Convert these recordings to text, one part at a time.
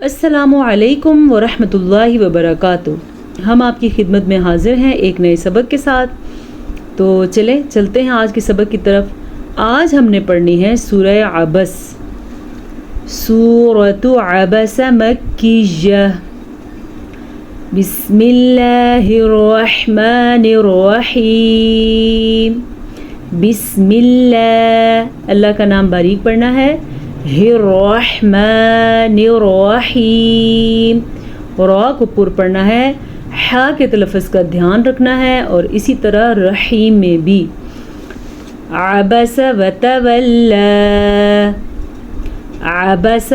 السلام علیکم ورحمۃ اللہ وبرکاتہ۔ ہم آپ کی خدمت میں حاضر ہیں ایک نئے سبق کے ساتھ۔ تو چلتے ہیں آج کے سبق کی طرف۔ آج ہم نے پڑھنی ہے سورہ عبس، سورۃ عبس مکیہ۔ بسم اللہ الرحمن الرحیم۔ بسم اللہ، اللہ کا نام باریک پڑھنا ہے، الرحمن الرحیم، را کو پر پڑھنا ہے، حا کے تلفظ کا دھیان رکھنا ہے، اور اسی طرح رحیم میں بھی۔ عبس وتولی، عبس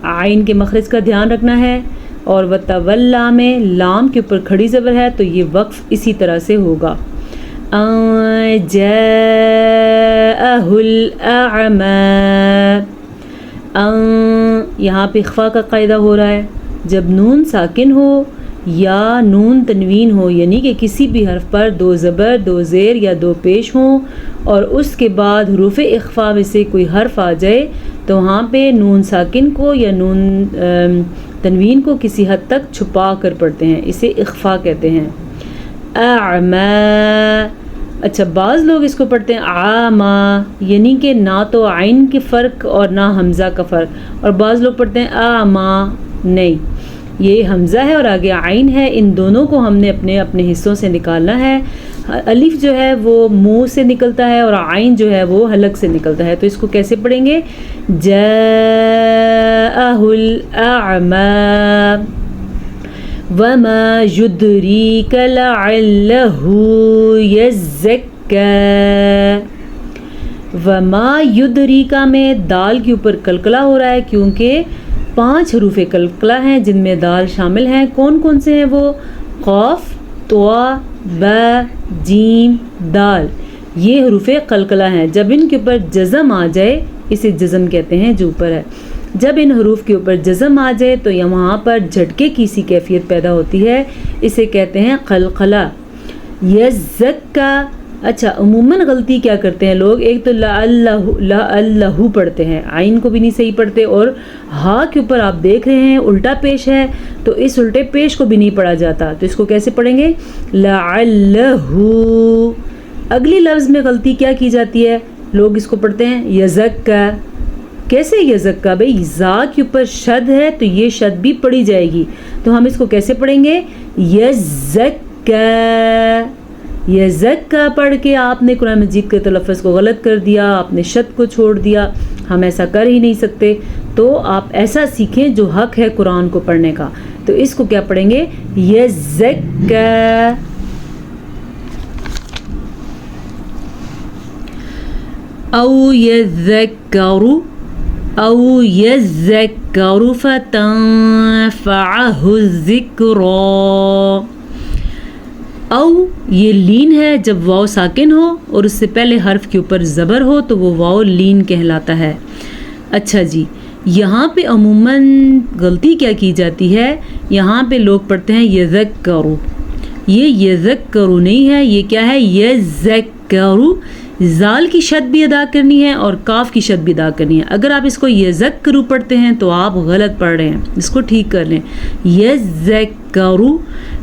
عین کے مخرج کا دھیان رکھنا ہے، اور وتولی میں لام کے اوپر کھڑی زبر ہے تو یہ وقف اسی طرح سے ہوگا۔ جاءہ الاعمی، یہاں پہ اخفاء کا قاعدہ ہو رہا ہے۔ جب نون ساکن ہو یا نون تنوین ہو، یعنی کہ کسی بھی حرف پر دو زبر، دو زیر یا دو پیش ہوں، اور اس کے بعد حروف اخفاء میں سے کوئی حرف آ جائے تو وہاں پہ نون ساکن کو یا نون تنوین کو کسی حد تک چھپا کر پڑھتے ہیں، اسے اخفاء کہتے ہیں۔ اعمی، اچھا بعض لوگ اس کو پڑھتے ہیں عاما، یعنی کہ نہ تو عین کی فرق اور نہ حمزہ کا فرق، اور بعض لوگ پڑھتے ہیں اعما، نہیں، یہ حمزہ ہے اور آگے عین ہے، ان دونوں کو ہم نے اپنے اپنے حصوں سے نکالنا ہے۔ الف جو ہے وہ منہ سے نکلتا ہے اور عین جو ہے وہ حلق سے نکلتا ہے، تو اس کو کیسے پڑھیں گے؟ جاءہ الاعمی وما یدریک لعلہ یزکی۔ وما یدریکا میں دال کے اوپر قلقلہ ہو رہا ہے کیونکہ 5 حروف قلقلہ ہیں جن میں دال شامل ہیں۔ کون کون سے ہیں وہ؟ قاف، طا، با، جیم، دال، یہ حروف قلقلہ ہیں۔ جب ان کے اوپر جزم آ جائے، اسے جزم کہتے ہیں جو اوپر ہے، جب ان حروف کے اوپر جزم آ جائے تو وہاں پر جھٹکے کی سی کیفیت پیدا ہوتی ہے، اسے کہتے ہیں قلقلہ۔ یزکا، اچھا عموماً غلطی کیا کرتے ہیں لوگ، ایک تو لعلہ پڑھتے ہیں، عین کو بھی نہیں صحیح پڑھتے، اور ہا کے اوپر آپ دیکھ رہے ہیں الٹا پیش ہے تو اس الٹے پیش کو بھی نہیں پڑھا جاتا، تو اس کو کیسے پڑھیں گے؟ لعلہ۔ اگلی لفظ میں غلطی کیا کی جاتی ہے، لوگ اس کو پڑھتے ہیں یزکا۔ کیسے یزکا؟ بھئی زا کے اوپر شد ہے تو یہ شد بھی پڑھی جائے گی، تو ہم اس کو کیسے پڑھیں گے؟ یزکا۔ یزکا پڑھ کے آپ نے قرآن مجید کے تلفظ کو غلط کر دیا، آپ نے شد کو چھوڑ دیا، ہم ایسا کر ہی نہیں سکتے، تو آپ ایسا سیکھیں جو حق ہے قرآن کو پڑھنے کا، تو اس کو کیا پڑھیں گے؟ یزکا۔ او یذکر، او یذکر فتنفعہ الذکریٰ۔ او یہ لین ہے، جب واو ساکن ہو اور اس سے پہلے حرف کے اوپر زبر ہو تو وہ واو لین کہلاتا ہے۔ اچھا جی، یہاں پہ عموماً غلطی کیا کی جاتی ہے، یہاں پہ لوگ پڑھتے ہیں یذکرو، یہ یذکرو نہیں ہے، یہ کیا ہے؟ یذکرو۔ زال کی شد بھی ادا کرنی ہے اور کاف کی شد بھی ادا کرنی ہے، اگر آپ اس کو یذکرو پڑھتے ہیں تو آپ غلط پڑھ رہے ہیں، اس کو ٹھیک کر لیں۔ یذکرو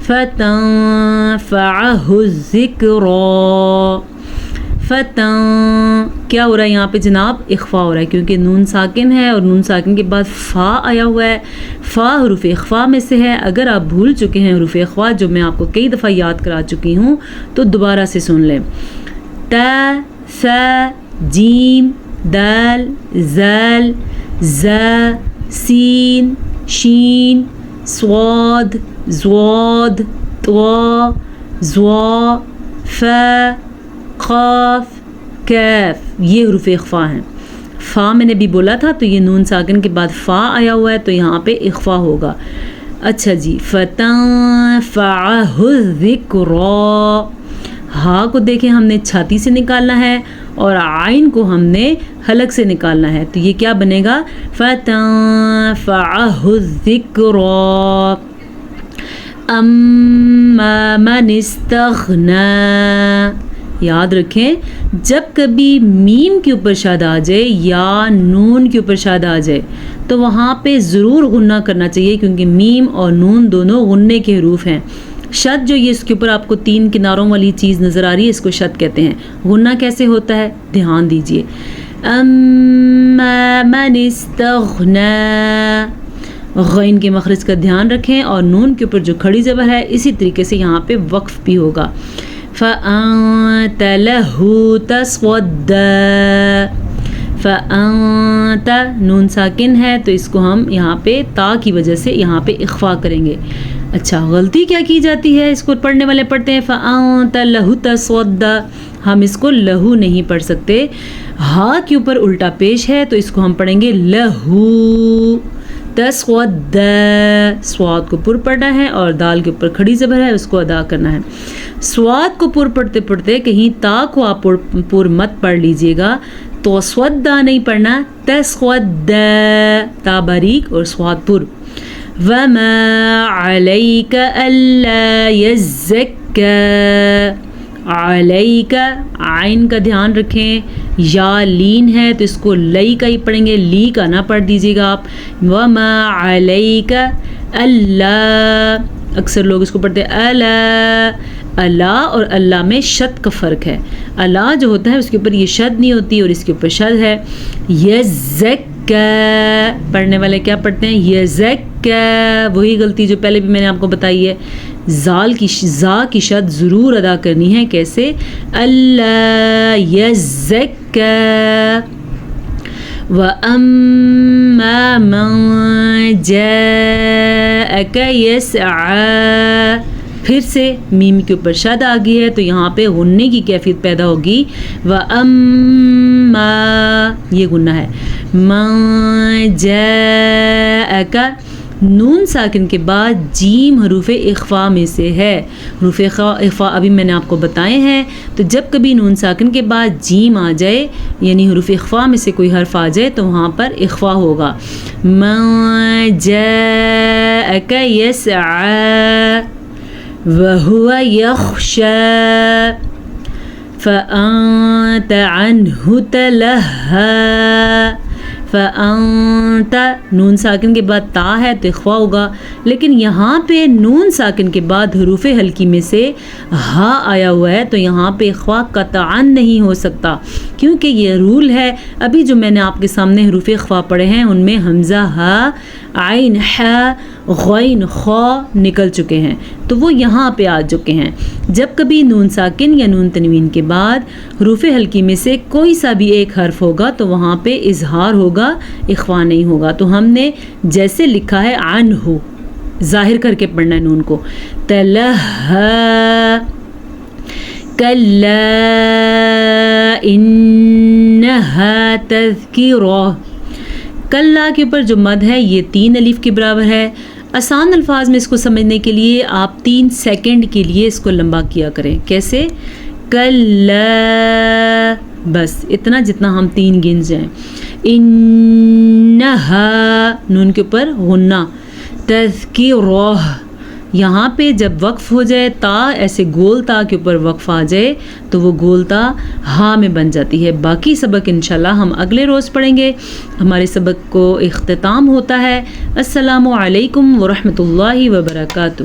فتنفعہ الذکریٰ۔ فتن کیا ہو رہا ہے یہاں پہ جناب؟ اخفاء ہو رہا ہے کیونکہ نون ساکن ہے اور نون ساکن کے بعد فا آیا ہوا ہے، فا حروف اخفاء میں سے ہے۔ اگر آپ بھول چکے ہیں حروف اخفاء جو میں آپ کو کئی دفعہ یاد کرا چکی ہوں تو دوبارہ سے سن لیں۔ تا، ثا، جیم، دال، ذال، زا، سین، شین، صاد، ضاد، طا، ظا، فا، قاف، کیف، یہ حروف اخفاء ہیں۔ فا میں نے بھی بولا تھا تو یہ نون ساکن کے بعد فا آیا ہوا ہے تو یہاں پہ اخفاء ہوگا۔ اچھا جی، فتنفعہ الذکریٰ، ہا کو دیکھیں ہم نے چھاتی سے نکالنا ہے اور عین کو ہم نے حلق سے نکالنا ہے، تو یہ کیا بنے گا؟ فتنفعہ الذکریٰ۔ اما من استغنی، یاد رکھیں جب کبھی میم کے اوپر شد آ جائے یا نون کے اوپر شد آ جائے تو وہاں پہ ضرور غنہ کرنا چاہیے، کیونکہ میم اور نون دونوں غنے کے حروف ہیں۔ شد جو یہ اس کے اوپر آپ کو 3 کناروں والی چیز نظر آ رہی ہے، اس کو شد کہتے ہیں۔ غنہ کیسے ہوتا ہے دھیان دیجئے، اما من استغنا، غین کے مخرج کا دھیان رکھیں، اور نون کے اوپر جو کھڑی زبر ہے اسی طریقے سے یہاں پہ وقف بھی ہوگا۔ فأنت له تصدى، فأنت نون ساکن ہے تو اس کو ہم یہاں پہ تا کی وجہ سے یہاں پہ اخفا کریں گے۔ اچھا غلطی کیا کی جاتی ہے، اس کو پڑھنے والے پڑھتے ہیں فأنت له تصدى، ہم اس کو لہو نہیں پڑھ سکتے، ہا کے اوپر الٹا پیش ہے تو اس کو ہم پڑھیں گے لہو تصدى، سواد کو پر پڑھنا ہے اور دال کے اوپر کھڑی زبر ہے اس کو ادا کرنا ہے۔ سواد کو پر پڑھتے پڑھتے کہیں تا کو آپ پر مت پڑھ لیجئے گا، تو سودا نہیں پڑھنا، تصدى تا باریک اور سواد پر۔ وما عليك ألا يزكى، علیک عین کا دھیان رکھیں، یا لین ہے تو اس کو لئی کا ہی پڑھیں گے، لی کا نہ پڑھ دیجیے گا آپ۔ وما علیک اللہ، اکثر لوگ اس کو پڑھتے ہیں اللہ، اللہ اور اللہ میں شد کا فرق ہے، اللہ جو ہوتا ہے اس کے اوپر یہ شد نہیں ہوتی اور اس کے اوپر شد ہے۔ یزکا پڑھنے والے کیا پڑھتے ہیں یزکا، وہی غلطی جو پہلے بھی میں نے آپ کو بتائی ہے، زال کی زا کی شد ضرور ادا کرنی ہے، کیسے اللہ یزکا۔ وَأَمَّا مَن جَاءَكَ يَسْعَىٰ، پھر سے میم کے اوپر شد آ گئی ہے تو یہاں پہ غننے کی کیفیت پیدا ہوگی، وَأَمَّا یہ غنہ ہے، مَن جَاءَكَ نون ساکن کے بعد جیم حروف اخفا میں سے ہے، حروف اخفا ابھی میں نے آپ کو بتائے ہیں، تو جب کبھی نون ساکن کے بعد جیم آ جائے یعنی حروف اخفا میں سے کوئی حرف آ جائے تو وہاں پر اخفا ہوگا۔ من جاءک یسعی وہو یخشی فأنت عنہ تلہی، فأنت نون ساکن کے بعد تا ہے تو اخفا ہوگا، لیکن یہاں پہ نون ساکن کے بعد حروف حلقی میں سے ہا آیا ہوا ہے تو یہاں پہ اخفا قطعاً نہیں ہو سکتا، کیونکہ یہ رول ہے۔ ابھی جو میں نے آپ کے سامنے حروف اخفا پڑھے ہیں ان میں حمزہ ہا، عین حا، غین خا نکل چکے ہیں تو وہ یہاں پہ آ چکے ہیں۔ جب کبھی نون ساکن یا نون تنوین کے بعد حروف حلقی میں سے کوئی سا بھی ایک حرف ہوگا تو وہاں پہ اظہار ہوگا، اخفا نہیں ہوگا۔ تو ہم نے جیسے لکھا ہے عنہ ظاہر کر کے پڑھنا ہے نون کو، تلہی کلا انہا تذکرہ، کلا کے اوپر جو مد ہے یہ 3 الف کے برابر ہے۔ آسان الفاظ میں اس کو سمجھنے کے لیے آپ 3 سیکنڈ کے لیے اس کو لمبا کیا کریں، کیسے کلا، بس اتنا جتنا ہم 3 گن جائیں۔ انہا نون کے اوپر غنہ، تذکرہ یہاں پہ جب وقف ہو جائے تا ایسے گول تا کے اوپر وقف آ جائے تو وہ گول تا ہا میں بن جاتی ہے۔ باقی سبق انشاءاللہ ہم اگلے روز پڑھیں گے۔ ہمارے سبق کو اختتام ہوتا ہے۔ السلام علیکم ورحمۃ اللہ وبرکاتہ۔